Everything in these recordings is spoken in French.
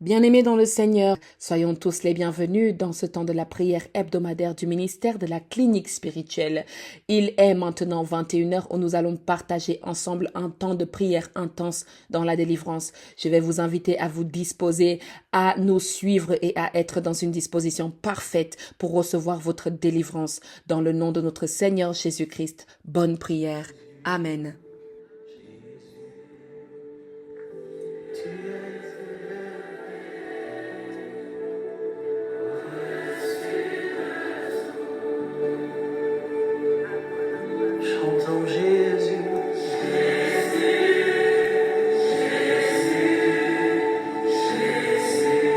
Bien-aimés dans le Seigneur, soyons tous les bienvenus dans ce temps de la prière hebdomadaire du ministère de la clinique spirituelle. Il est maintenant 21 heures où nous allons partager ensemble un temps de prière intense dans la délivrance. Je vais vous inviter à vous disposer, à nous suivre et à être dans une disposition parfaite pour recevoir votre délivrance. Dans le nom de notre Seigneur Jésus-Christ, bonne prière. Amen. Chantons Jésus.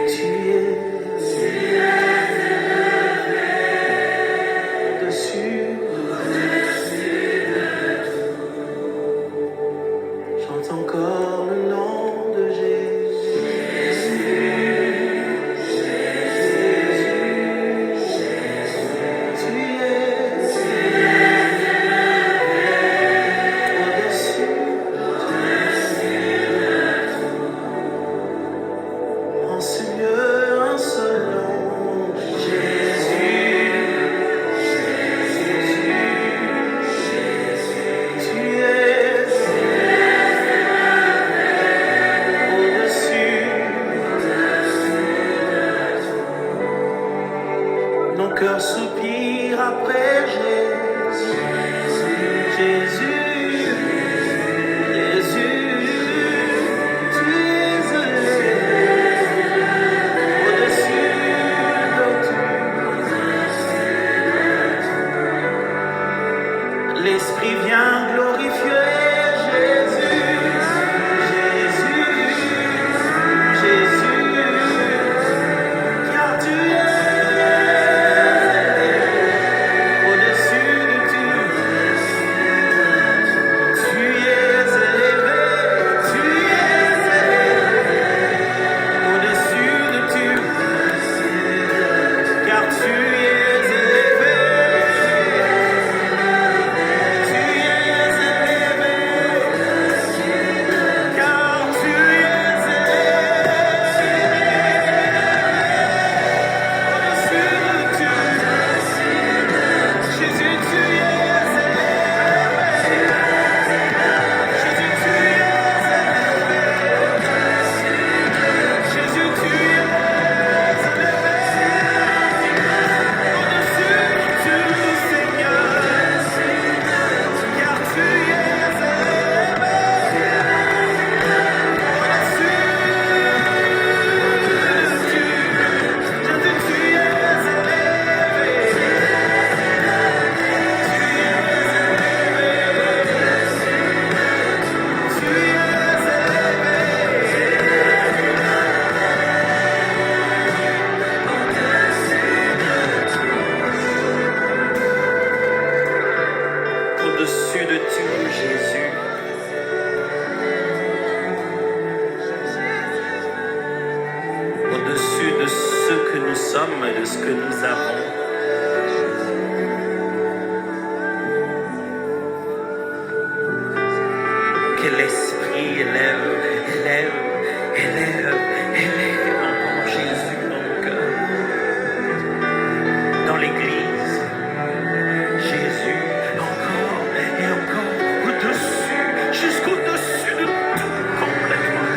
Tu es au-dessus. Chante encore le nom de Jésus. Tu es en ce lieu, un seul nom, Jésus. Tu es au-dessus. Nos cœurs soupirent après Jésus. Jésus, Jésus, tu es élevé au-dessus de tout. L'Esprit vient glorifier Jésus, Jésus, Jésus, car tu es au-dessus de tout. Tu es élevé, au-dessus de tout, car tu es élevé, car tu es au-dessus de tout. Jésus, tu es Jésus, tu Jésus, tu es au-dessus de tout, Seigneur, car tu es au-dessus de tout, Jésus. Au-dessus de ce que nous sommes et de ce que nous avons. Que l'Esprit élève encore Jésus dans nos cœurs. Dans l'Église, Jésus encore et encore au-dessus, jusqu'au-dessus de tout complètement.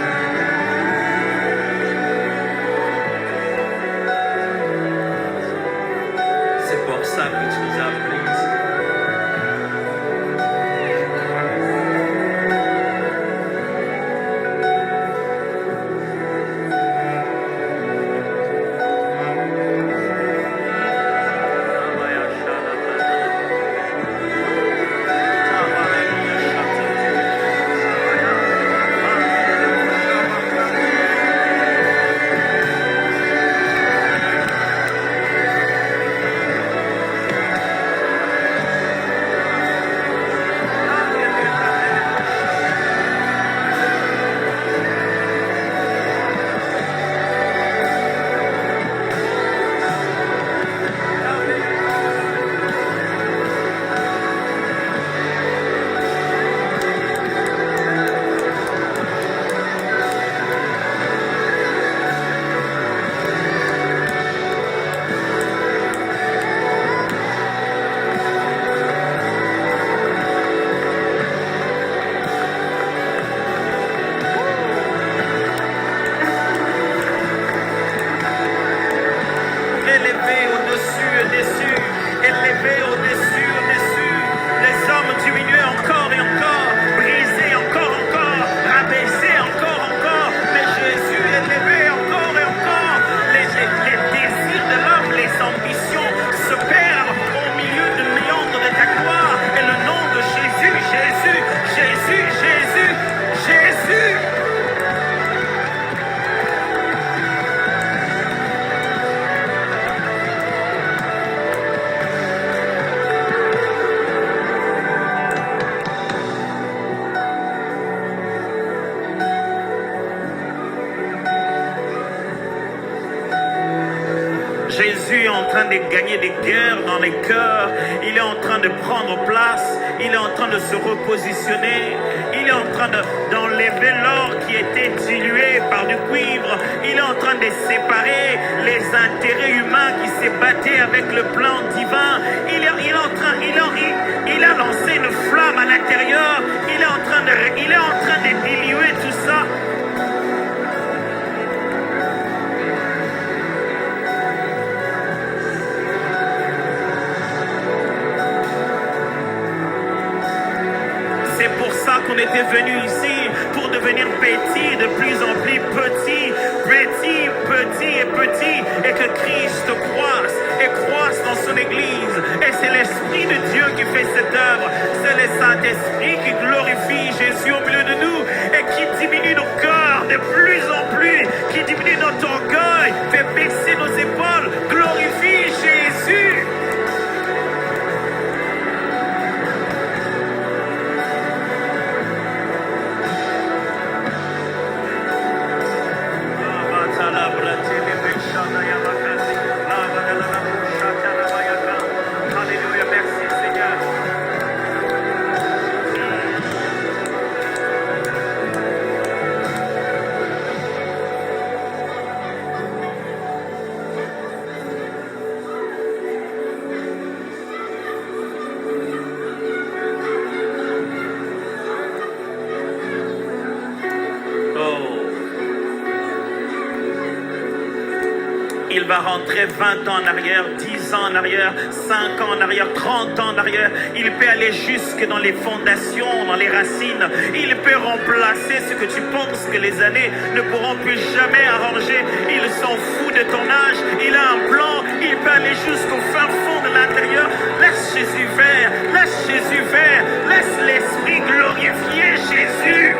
Jésus est en train de gagner des guerres dans les cœurs. Il est en train de prendre place. Il est en train de se repositionner. Il est en train d'enlever l'or qui était dilué par du cuivre. Il est en train de séparer les intérêts humains qui se battaient avec le plan divin. Il a lancé une flamme à l'intérieur. Il est en train de diluer tout ça. C'est pour ça qu'on était venu ici, pour devenir petit, de plus en plus petit, et que Christ croisse et croisse dans son Église. Et c'est l'Esprit de Dieu qui fait cette œuvre. C'est le Saint-Esprit qui glorifie Jésus au milieu de nous et qui diminue nos cœurs de plus en plus, qui diminue notre orgueil, fait baisser nos épaules, glorifie Jésus. Alléluia, merci Seigneur. Il va rentrer 20 ans en arrière, 10 ans en arrière, 5 ans en arrière, 30 ans en arrière. Il peut aller jusque dans les fondations, dans les racines. Il peut remplacer ce que tu penses que les années ne pourront plus jamais arranger. Il s'en fout de ton âge. Il a un plan. Il peut aller jusqu'au fin fond de l'intérieur. Laisse Jésus faire. Laisse Jésus faire. Laisse l'Esprit glorifier Jésus.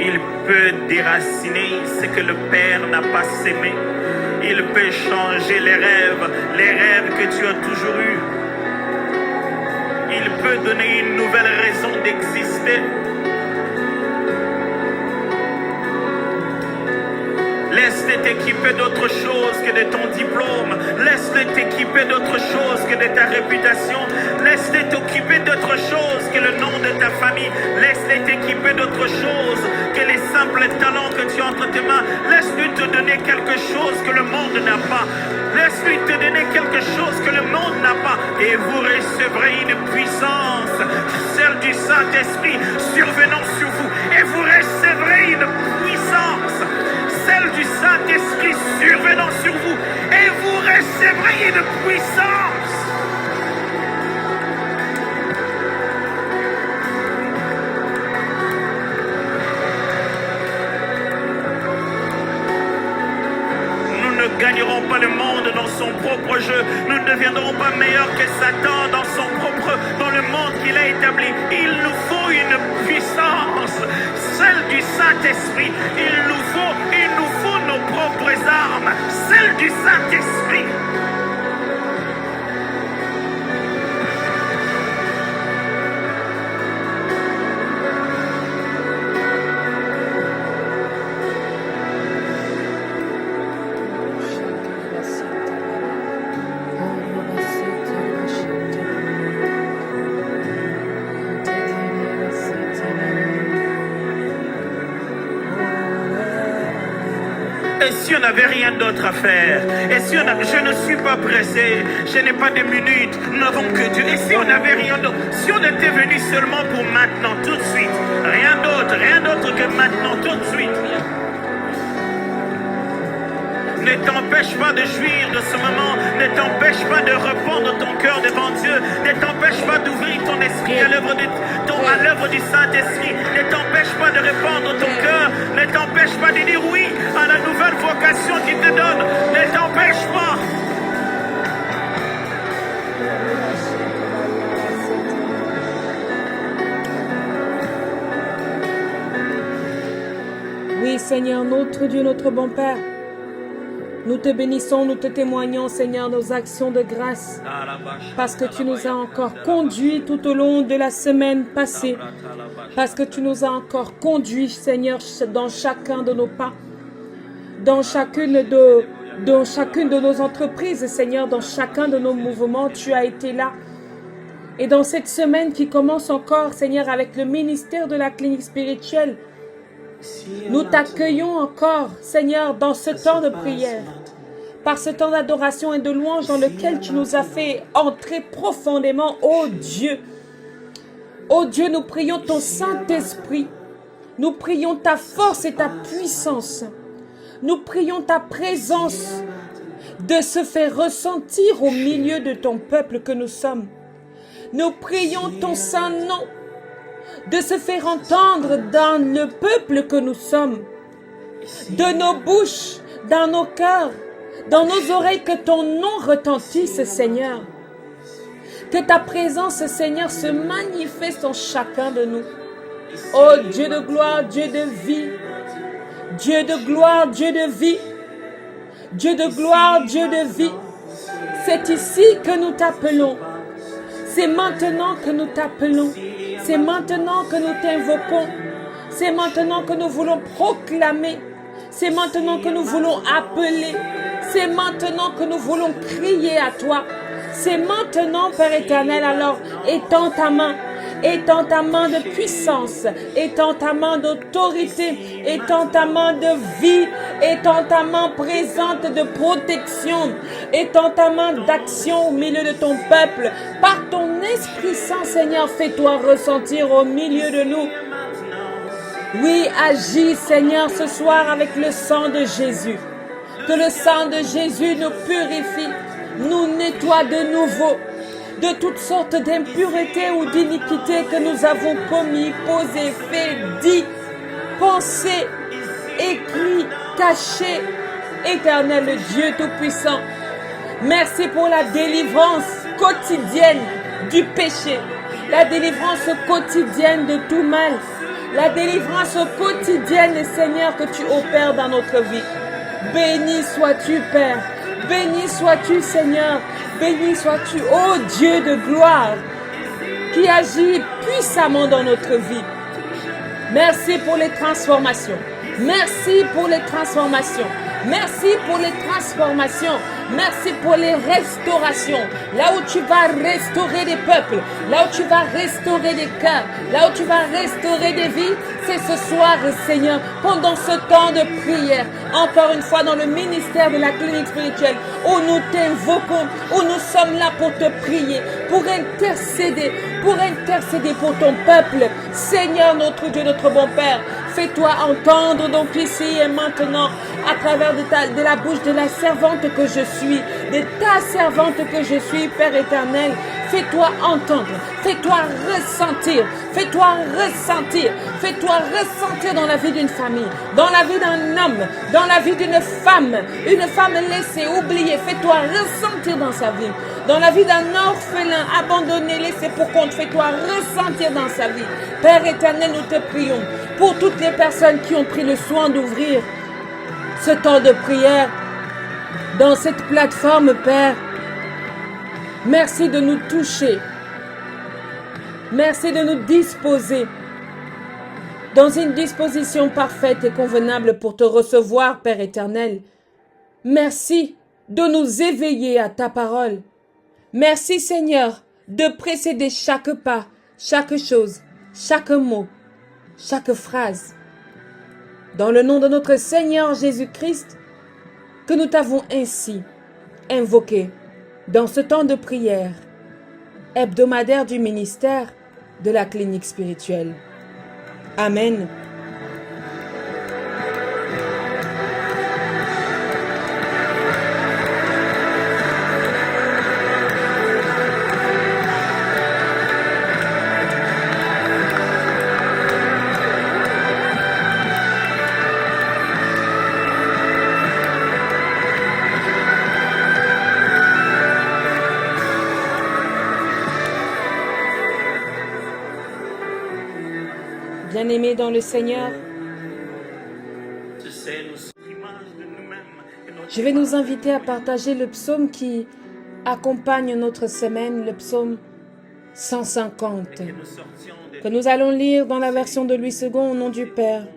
Il peut déraciner ce que le Père n'a pas sémé. Il peut changer les rêves que tu as toujours eus. Il peut donner une nouvelle raison d'exister. Laisse-le t'équiper d'autre chose que de ton diplôme. Laisse-le t'équiper d'autre chose que de ta réputation. Laisse-le t'occuper d'autre chose que le nom de ta famille. Laisse-le t'équiper d'autre chose que les simples talents que tu as entre tes mains. Laisse-lui te donner quelque chose que le monde n'a pas. Laisse-lui te donner quelque chose que le monde n'a pas. Et vous recevrez une puissance, celle du Saint-Esprit, survenant sur vous. Et vous recevrez une puissance, celle du Saint-Esprit survenant sur vous, et vous recevrez une puissance. Nous ne gagnerons pas le monde dans son propre jeu. Nous ne deviendrons pas meilleurs que Satan dans le monde qu'il a établi. Il nous faut une puissance, celle du Saint-Esprit. Il nous faut nos propres armes, celle du Saint-Esprit. Et si on n'avait rien d'autre à faire, et si je ne suis pas pressé, je n'ai pas de minutes, nous n'avons que Dieu. Et si on n'avait rien d'autre, si on était venu seulement pour maintenant, tout de suite, rien d'autre que maintenant, tout de suite. Ne t'empêche pas de jouir de ce moment, ne t'empêche pas de répandre ton cœur devant Dieu, ne t'empêche pas d'ouvrir ton esprit à l'œuvre du Saint-Esprit, ne t'empêche pas de répandre ton cœur, ne t'empêche pas de dire oui à la nouvelle vocation qu'il te donne, ne t'empêche pas. Oui, Seigneur, notre Dieu, notre bon Père. Nous te bénissons, nous te témoignons, Seigneur, nos actions de grâce, parce que tu nous as encore conduits tout au long de la semaine passée, parce que tu nous as encore conduits, Seigneur, dans chacun de nos pas, dans chacune de nos entreprises, Seigneur, dans chacun de nos mouvements, tu as été là. Et dans cette semaine qui commence encore, Seigneur, avec le ministère de la clinique spirituelle, nous t'accueillons encore, Seigneur, dans ce temps de prière, par ce temps d'adoration et de louange dans lequel tu nous as fait entrer profondément, ô Dieu. Ô Dieu, nous prions ton Saint-Esprit, nous prions ta force et ta puissance, nous prions ta présence de se faire ressentir au milieu de ton peuple que nous sommes. Nous prions ton saint nom de se faire entendre dans le peuple que nous sommes, de nos bouches, dans nos cœurs, dans nos oreilles, que ton nom retentisse, Seigneur. Que ta présence, Seigneur, se manifeste en chacun de nous. Ô Dieu de gloire, Dieu de vie, Dieu de gloire, Dieu de vie, Dieu de gloire, Dieu de vie. C'est ici que nous t'appelons. C'est maintenant que nous t'appelons. C'est maintenant que nous t'invoquons. C'est maintenant que nous voulons proclamer. C'est maintenant que nous voulons appeler. C'est maintenant que nous voulons crier à toi. C'est maintenant, Père éternel, alors étends ta main. Étends ta main de puissance, étends ta main d'autorité, étends ta main de vie, étends ta main présente de protection, étends ta main d'action au milieu de ton peuple. Par ton Esprit Saint, Seigneur, fais-toi ressentir au milieu de nous. Oui, agis, Seigneur, ce soir avec le sang de Jésus. Que le sang de Jésus nous purifie, nous nettoie de nouveau de toutes sortes d'impuretés ou d'iniquités que nous avons commis, posé, fait, dit, pensé, écrit, caché. Éternel Dieu Tout-Puissant, merci pour la délivrance quotidienne du péché, la délivrance quotidienne de tout mal, la délivrance quotidienne, Seigneur, que tu opères dans notre vie. Béni sois-tu, Père. Béni sois-tu, Seigneur. Béni sois-tu, ô Dieu de gloire, qui agit puissamment dans notre vie. Merci pour les transformations. Merci pour les transformations. Merci pour les transformations. Merci pour les restaurations. Là où tu vas restaurer des peuples, là où tu vas restaurer des cœurs, là où tu vas restaurer des vies, c'est ce soir, Seigneur, pendant ce temps de prière, encore une fois dans le ministère de la clinique spirituelle, où nous t'invoquons, où nous sommes là pour te prier, pour intercéder pour ton peuple. Seigneur, notre Dieu, notre bon Père, fais-toi entendre donc ici et maintenant, à travers de la bouche de la servante que je suis, de ta servante que je suis, Père éternel. Fais-toi entendre, fais-toi ressentir, fais-toi ressentir, fais-toi ressentir dans la vie d'une famille, dans la vie d'un homme, dans la vie d'une femme laissée, oubliée. Fais-toi ressentir dans sa vie, dans la vie d'un orphelin abandonné, laissé pour compte. Fais-toi ressentir dans sa vie. Père éternel, nous te prions pour toutes les personnes qui ont pris le soin d'ouvrir ce temps de prière dans cette plateforme, Père. Merci de nous toucher. Merci de nous disposer dans une disposition parfaite et convenable pour te recevoir, Père éternel. Merci de nous éveiller à ta parole. Merci, Seigneur, de précéder chaque pas, chaque chose, chaque mot, chaque phrase. Dans le nom de notre Seigneur Jésus-Christ, que nous t'avons ainsi invoqué dans ce temps de prière hebdomadaire du ministère de la clinique spirituelle. Amen. Bien-aimés dans le Seigneur, Tu sais, nous sommes l'image de nous-mêmes et Je vais nous inviter à partager le psaume qui accompagne notre semaine, le psaume 150, que nous allons lire dans la version de Louis II au nom du Père,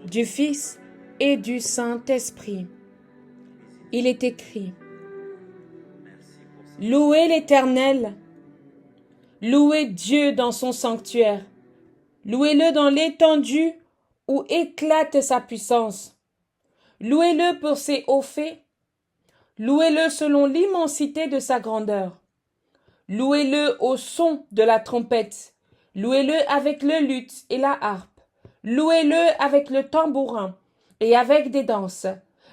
du Fils et du Saint-Esprit. Il est écrit: Louez l'Éternel, louez Dieu dans son sanctuaire, louez-le dans l'étendue où éclate sa puissance, louez-le pour ses hauts faits, louez-le selon l'immensité de sa grandeur, louez-le au son de la trompette, louez-le avec le luth et la harpe, louez-le avec le tambourin et avec des danses,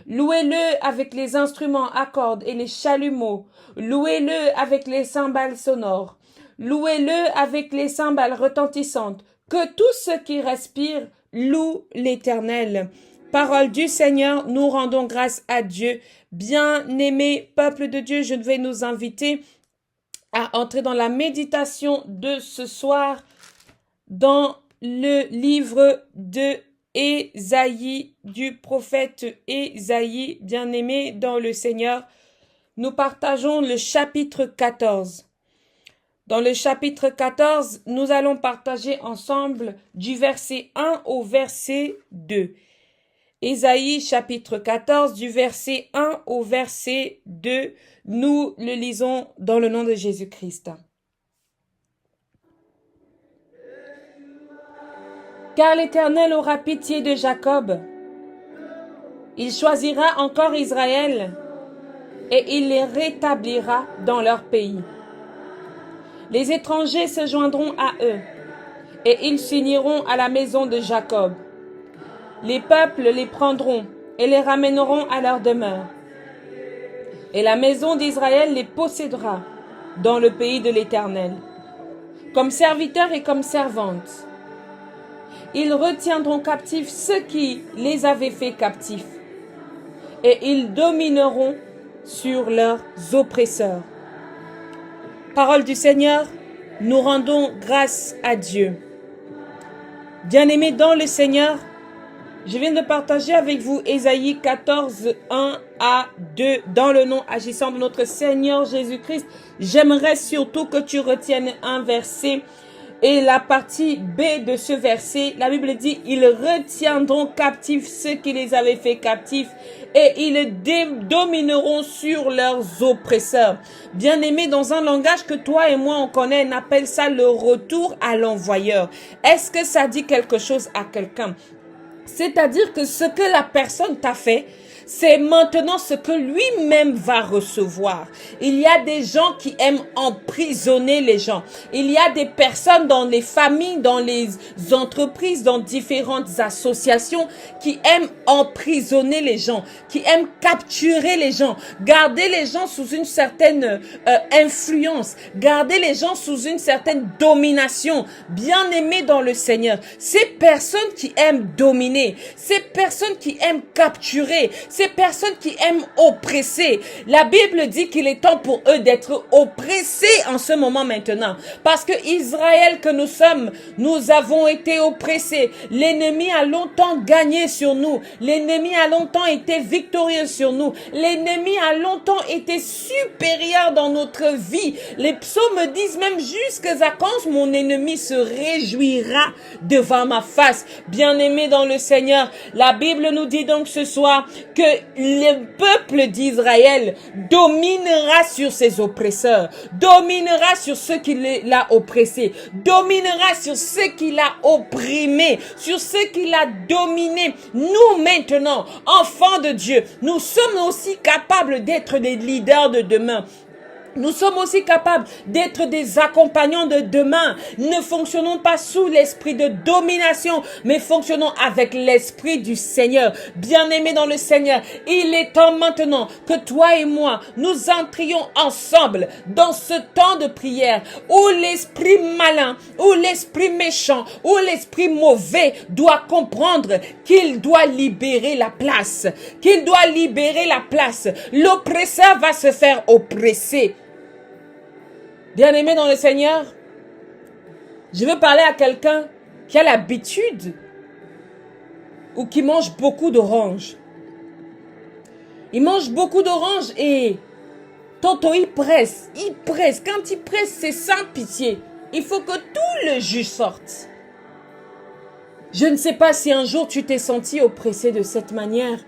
louez-le avec les instruments à cordes et les chalumeaux, louez-le avec les cymbales sonores, louez-le avec les cymbales retentissantes, que tout ce qui respire loue l'Éternel. Parole du Seigneur, nous rendons grâce à Dieu. Bien-aimé peuple de Dieu, je vais nous inviter à entrer dans la méditation de ce soir dans le livre de Ésaïe, du prophète Ésaïe. Bien-aimé dans le Seigneur, nous partageons le chapitre 14. Dans le chapitre 14, nous allons partager ensemble du verset 1 au verset 2. Ésaïe chapitre 14, du verset 1 au verset 2, nous le lisons dans le nom de Jésus-Christ. Car l'Éternel aura pitié de Jacob. Il choisira encore Israël et il les rétablira dans leur pays. Les étrangers se joindront à eux et ils s'uniront à la maison de Jacob. Les peuples les prendront et les ramèneront à leur demeure. Et la maison d'Israël les possédera dans le pays de l'Éternel, comme serviteurs et comme servantes. Ils retiendront captifs ceux qui les avaient fait captifs, et ils domineront sur leurs oppresseurs. Parole du Seigneur, nous rendons grâce à Dieu. Bien-aimés dans le Seigneur, je viens de partager avec vous Ésaïe 14, 1 à 2, dans le nom agissant de notre Seigneur Jésus-Christ. J'aimerais surtout que tu retiennes un verset et la partie B de ce verset. La Bible dit: ils retiendront captifs ceux qui les avaient fait captifs et ils domineront sur leurs oppresseurs. Bien-aimé, dans un langage que toi et moi on connaît, on appelle ça le retour à l'envoyeur. Est-ce que ça dit quelque chose à quelqu'un? C'est-à-dire que ce que la personne t'a fait, c'est maintenant ce que lui-même va recevoir. Il y a des gens qui aiment emprisonner les gens. Il y a des personnes dans les familles, dans les entreprises, dans différentes associations qui aiment emprisonner les gens, qui aiment capturer les gens, garder les gens sous une certaine influence, garder les gens sous une certaine domination. Bien-aimés dans le Seigneur, ces personnes qui aiment dominer, ces personnes qui aiment capturer, ces personnes qui aiment oppresser. La Bible dit qu'il est temps pour eux d'être oppressés en ce moment maintenant. Parce que Israël que nous sommes, nous avons été oppressés. L'ennemi a longtemps gagné sur nous. L'ennemi a longtemps été victorieux sur nous. L'ennemi a longtemps été supérieur dans notre vie. Les psaumes disent même: jusqu'à quand mon ennemi se réjouira devant ma face. Bien-aimés dans le Seigneur, la Bible nous dit donc ce soir que le peuple d'Israël dominera sur ses oppresseurs, dominera sur ceux qui l'a oppressé, dominera sur ceux qui l'a opprimé, sur ceux qui l'a dominé. Nous maintenant, enfants de Dieu, nous sommes aussi capables d'être des leaders de demain. Nous sommes aussi capables d'être des accompagnants de demain. Ne fonctionnons pas sous l'esprit de domination, mais fonctionnons avec l'esprit du Seigneur. Bien-aimés dans le Seigneur, il est temps maintenant que toi et moi, nous entrions ensemble dans ce temps de prière où l'esprit malin, où l'esprit méchant, où l'esprit mauvais doit comprendre qu'il doit libérer la place. Qu'il doit libérer la place. L'oppresseur va se faire oppresser. Bien-aimé dans le Seigneur, je veux parler à quelqu'un qui a l'habitude ou qui mange beaucoup d'oranges. Il mange beaucoup d'oranges et tantôt il presse. Quand il presse, c'est sans pitié. Il faut que tout le jus sorte. Je ne sais pas si un jour tu t'es senti oppressé de cette manière.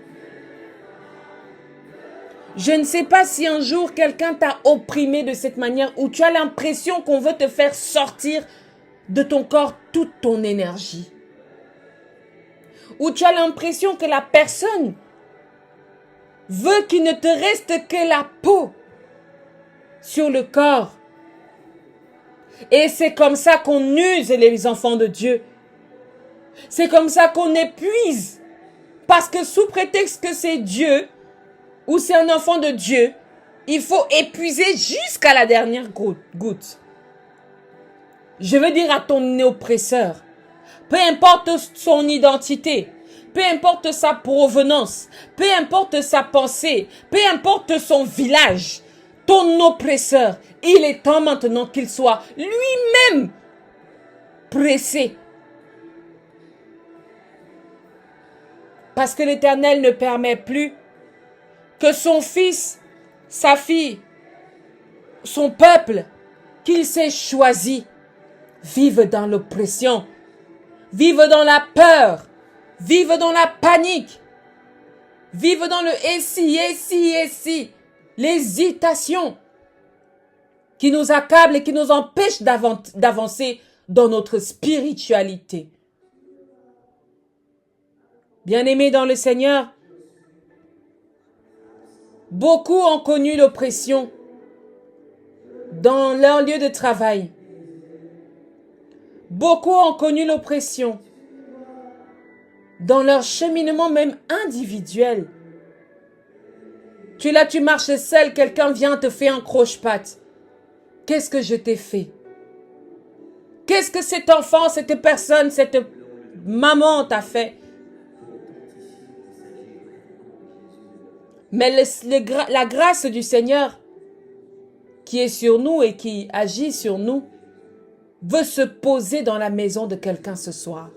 Je ne sais pas si un jour quelqu'un t'a opprimé de cette manière où tu as l'impression qu'on veut te faire sortir de ton corps toute ton énergie. Où tu as l'impression que la personne veut qu'il ne te reste que la peau sur le corps. Et c'est comme ça qu'on use les enfants de Dieu. C'est comme ça qu'on épuise. Parce que sous prétexte que c'est Dieu, ou c'est un enfant de Dieu, il faut épuiser jusqu'à la dernière goutte. Je veux dire à ton oppresseur, peu importe son identité, peu importe sa provenance, peu importe sa pensée, peu importe son village, ton oppresseur, il est temps maintenant qu'il soit lui-même pressé. Parce que l'Éternel ne permet plus que son fils, sa fille, son peuple, qu'il s'est choisi, vive dans l'oppression, vive dans la peur, vive dans la panique, vive dans le et si, l'hésitation qui nous accable et qui nous empêche d'avancer dans notre spiritualité. Bien-aimés dans le Seigneur, beaucoup ont connu l'oppression dans leur lieu de travail. Beaucoup ont connu l'oppression dans leur cheminement même individuel. Tu es là, tu marches seul, quelqu'un vient te faire un croche-patte. Qu'est-ce que je t'ai fait? Qu'est-ce que cet enfant, cette personne, cette maman t'a fait? Mais la grâce du Seigneur qui est sur nous et qui agit sur nous veut se poser dans la maison de quelqu'un ce soir.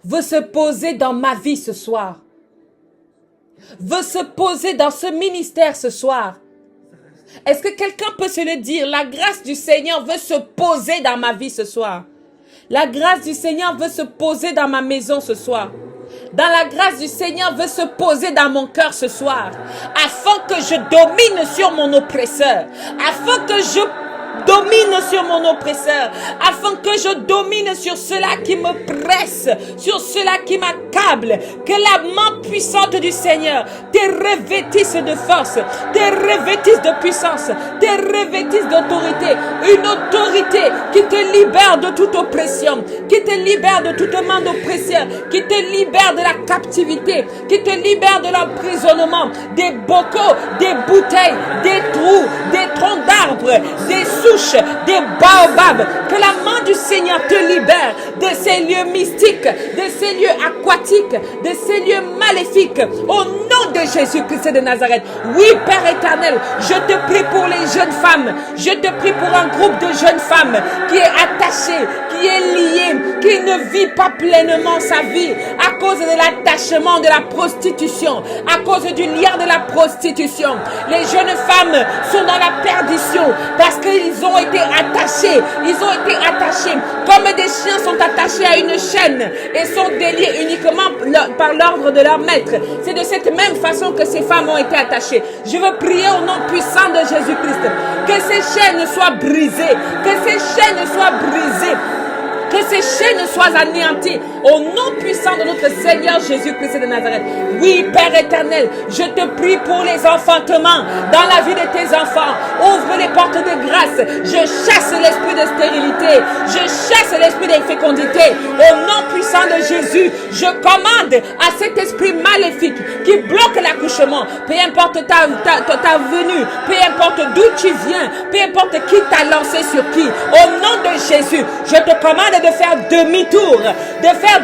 Veut se poser dans ma vie ce soir. Veut se poser dans ce ministère ce soir. Est-ce que quelqu'un peut se le dire? La grâce du Seigneur veut se poser dans ma vie ce soir. La grâce du Seigneur veut se poser dans ma maison ce soir. Dans la grâce du Seigneur veut se poser dans mon cœur ce soir, afin que je domine sur mon oppresseur, afin que je domine sur mon oppresseur, afin que je domine sur cela qui me presse, sur cela qui m'accable, que la main puissante du Seigneur te revêtisse de force, te revêtisse de puissance, te revêtisse d'autorité, une autorité qui te libère de toute oppression, qui te libère de toute main d'oppresseur, qui te libère de la captivité, qui te libère de l'emprisonnement, des bocaux, des bouteilles, des trous, des troncs d'arbres, des souches, des baobabs, que la main du Seigneur te libère de ces lieux mystiques, de ces lieux aquatiques, de ces lieux maléfiques, au nom de Jésus-Christ de Nazareth. Oui, Père éternel, je te prie pour les jeunes femmes, je te prie pour un groupe de jeunes femmes qui est attaché, qui est lié, qui ne vit pas pleinement sa vie à cause de l'attachement de la prostitution, à cause du lien de la prostitution. Les jeunes femmes sont dans la perdition parce qu'ils ont été attachés. Ils ont été attachés comme des chiens sont attachés à une chaîne et sont déliés uniquement par l'ordre de leur maître. C'est de cette même façon que ces femmes ont été attachées. Je veux prier au nom puissant de Jésus-Christ que ces chaînes soient brisées, que ces chaînes soient brisées, que ces chaînes soient anéanties au nom puissant de notre Seigneur Jésus-Christ de Nazareth. Oui, Père éternel, je te prie pour les enfantements dans la vie de tes enfants. Ouvre les portes de grâce. Je chasse l'esprit de stérilité. Je chasse l'esprit d'infécondité. Au nom puissant de Jésus, je commande à cet esprit maléfique qui bloque l'accouchement. Peu importe ta venue, peu importe d'où tu viens, peu importe qui t'a lancé sur qui. Au nom de Jésus, je te commande de faire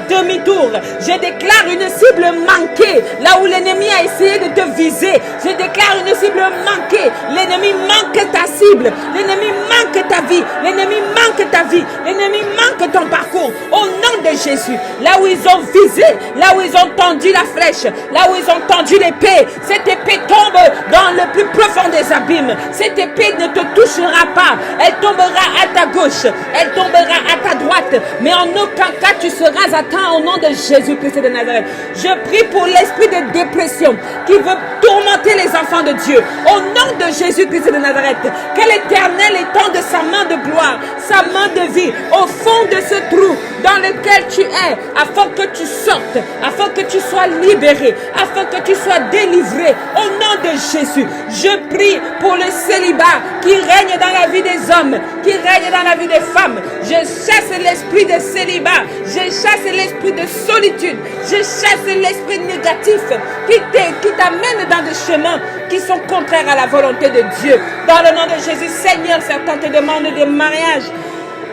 demi-tour, je déclare une cible manquée, là où l'ennemi a essayé de te viser, je déclare une cible manquée, l'ennemi manque ta cible, l'ennemi manque ta vie, l'ennemi manque ta vie, l'ennemi manque ton parcours, au nom de Jésus. Là où ils ont visé, là où ils ont tendu la flèche, là où ils ont tendu l'épée, cette épée tombe dans le plus profond des abîmes. Cette épée ne te touchera pas. Elle tombera à ta gauche, elle tombera à ta droite, mais en aucun cas tu seras atteint au nom de Jésus-Christ de Nazareth. Je prie pour l'esprit de dépression qui veut tourmenter les enfants de Dieu. Au nom de Jésus-Christ de Nazareth, que l'Éternel étende sa main de gloire, sa main de vie au fond de ce trou dans lequel tu es, afin que tu sortes, afin que tu sois libéré, afin que tu sois délivré. Au nom de Jésus, je prie pour le célibat qui règne dans la vie des hommes, qui règne dans la vie des femmes. Je chasse l'esprit de célibat, je chasse l'esprit de solitude, je chasse l'esprit négatif qui t'amène dans des chemins qui sont contraires à la volonté de Dieu. Dans le nom de Jésus, Seigneur, certains te demandent de mariage,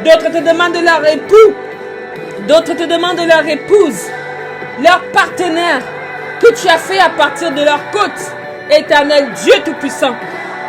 d'autres te demandent leur époux, d'autres te demandent leur épouse, leur partenaire que tu as fait à partir de leur côte. Éternel Dieu Tout-Puissant,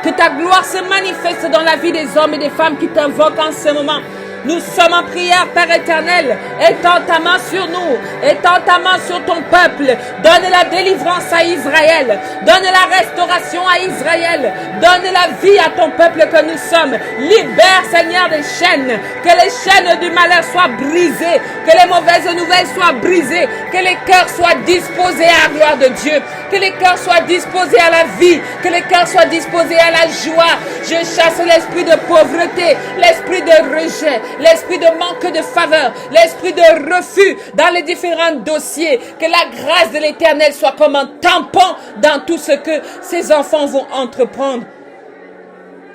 que ta gloire se manifeste dans la vie des hommes et des femmes qui t'invoquent en ce moment. Nous sommes en prière, Père éternel. Étends ta main sur nous. Étends ta main sur ton peuple. Donne la délivrance à Israël. Donne la restauration à Israël. Donne la vie à ton peuple que nous sommes. Libère, Seigneur, des chaînes. Que les chaînes du malheur soient brisées. Que les mauvaises nouvelles soient brisées. Que les cœurs soient disposés à la gloire de Dieu. Que les cœurs soient disposés à la vie. Que les cœurs soient disposés à la joie. Je chasse l'esprit de pauvreté, l'esprit de rejet, l'esprit de manque de faveur, l'esprit de refus dans les différents dossiers. Que la grâce de l'Éternel soit comme un tampon dans tout ce que ces enfants vont entreprendre.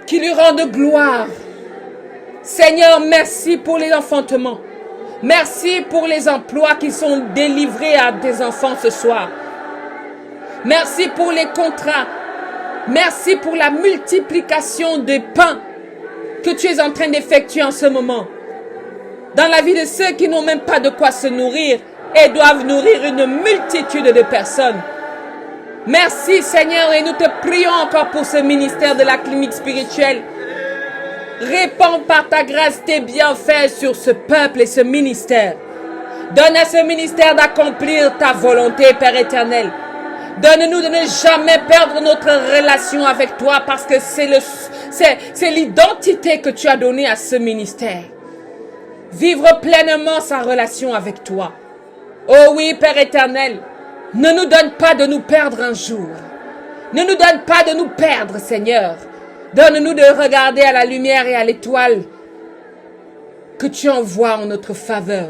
Qu'il lui rende gloire. Seigneur, merci pour les enfantements. Merci pour les emplois qui sont délivrés à tes enfants ce soir. Merci pour les contrats. Merci pour la multiplication des pains que tu es en train d'effectuer en ce moment. Dans la vie de ceux qui n'ont même pas de quoi se nourrir et doivent nourrir une multitude de personnes. Merci Seigneur, et nous te prions encore pour ce ministère de la clinique spirituelle. Répands par ta grâce tes bienfaits sur ce peuple et ce ministère. Donne à ce ministère d'accomplir ta volonté, Père éternel. Donne-nous de ne jamais perdre notre relation avec toi, parce que c'est l'identité que tu as donnée à ce ministère. Vivre pleinement sa relation avec toi. Oh oui, Père éternel, ne nous donne pas de nous perdre un jour. Ne nous donne pas de nous perdre, Seigneur. Donne-nous de regarder à la lumière et à l'étoile que tu envoies en notre faveur.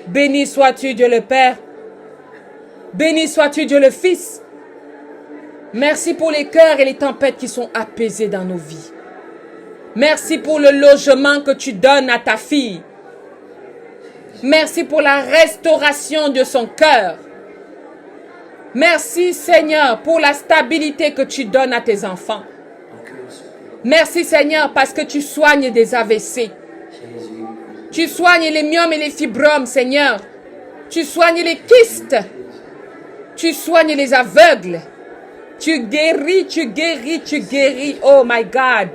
Béni sois-tu, Dieu le Père. Béni sois-tu, Dieu le Fils. Merci pour les cœurs et les tempêtes qui sont apaisées dans nos vies. Merci pour le logement que tu donnes à ta fille. Merci pour la restauration de son cœur. Merci Seigneur pour la stabilité que tu donnes à tes enfants. Merci Seigneur parce que tu soignes des AVC. Tu soignes les myomes et les fibromes, Seigneur. Tu soignes les kystes. Tu soignes les aveugles. Tu guéris, tu guéris, tu guéris. Oh my God.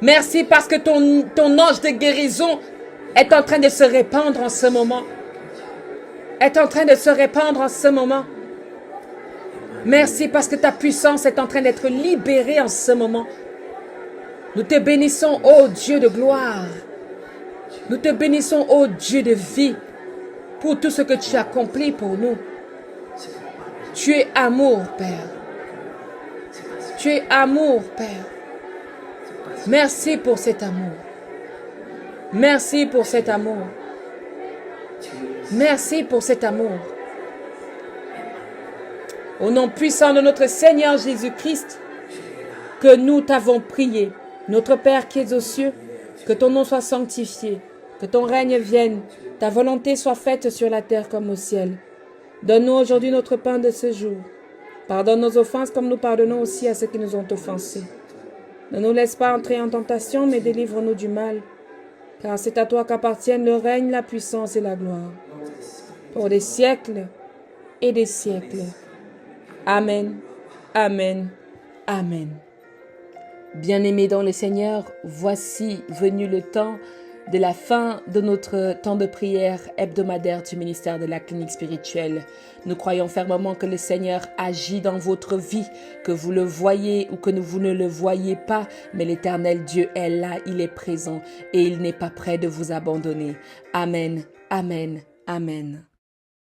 Merci parce que ton ange de guérison est en train de se répandre en ce moment. Est en train de se répandre en ce moment. Merci parce que ta puissance est en train d'être libérée en ce moment. Nous te bénissons, ô Dieu de gloire. Nous te bénissons, ô Dieu de vie, pour tout ce que tu as accompli pour nous. Tu es amour, Père. Tu es amour, Père. Merci pour cet amour. Merci pour cet amour. Merci pour cet amour. Au nom puissant de notre Seigneur Jésus-Christ, que nous t'avons prié. Notre Père qui es aux cieux, que ton nom soit sanctifié, que ton règne vienne, ta volonté soit faite sur la terre comme au ciel. Donne-nous aujourd'hui notre pain de ce jour. Pardonne nos offenses comme nous pardonnons aussi à ceux qui nous ont offensés. Ne nous laisse pas entrer en tentation, mais délivre-nous du mal. Car c'est à toi qu'appartiennent le règne, la puissance et la gloire. Pour des siècles et des siècles. Amen, amen, amen. Bien-aimés dans le Seigneur, voici venu le temps de la fin de notre temps de prière hebdomadaire du ministère de la clinique spirituelle. Nous croyons fermement que le Seigneur agit dans votre vie, que vous le voyez ou que vous ne le voyez pas, mais l'Éternel Dieu est là, il est présent et il n'est pas prêt de vous abandonner. Amen, amen, amen.